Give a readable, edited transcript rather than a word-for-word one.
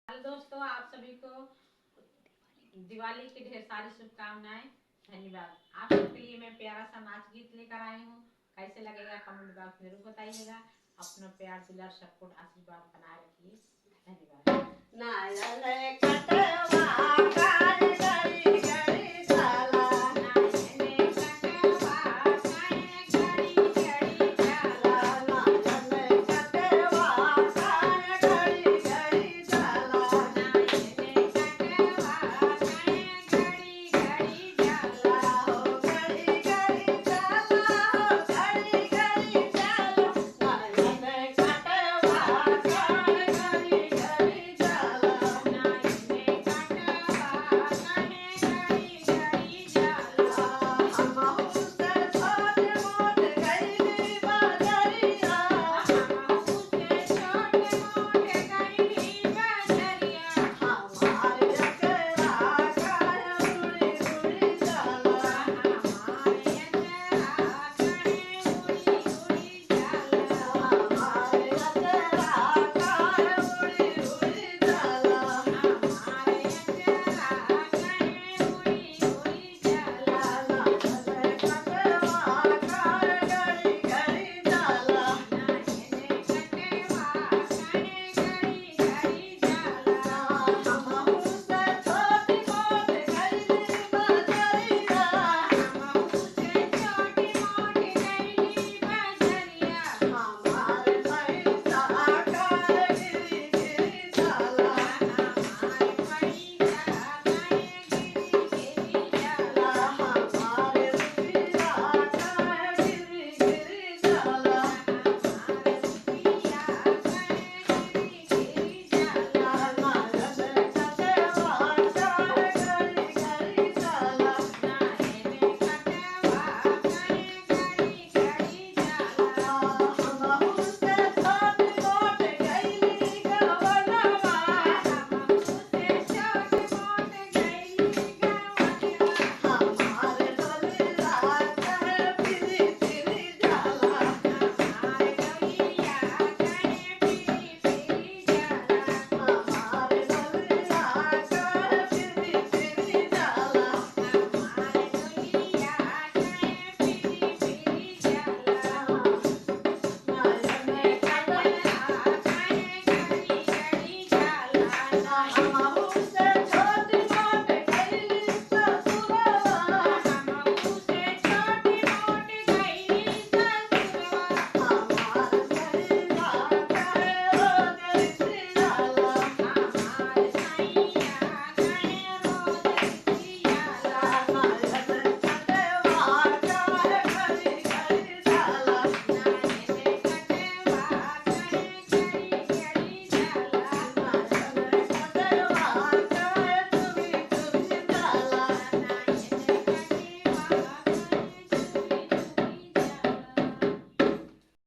Hello दोस्तों, आप सभी को दिवाली की ढेर सारी शुभकामनाएं। धन्यवाद। आप सबके लिए मैं प्यारा सा नाच गीत लेकर आई हूँ। कैसे लगेगा कमेंट बॉक्स में जरूर बताइएगा। अपना प्यार दुलार सपोर्ट आशीर्वाद बनाए रखिए। धन्यवाद। Mama.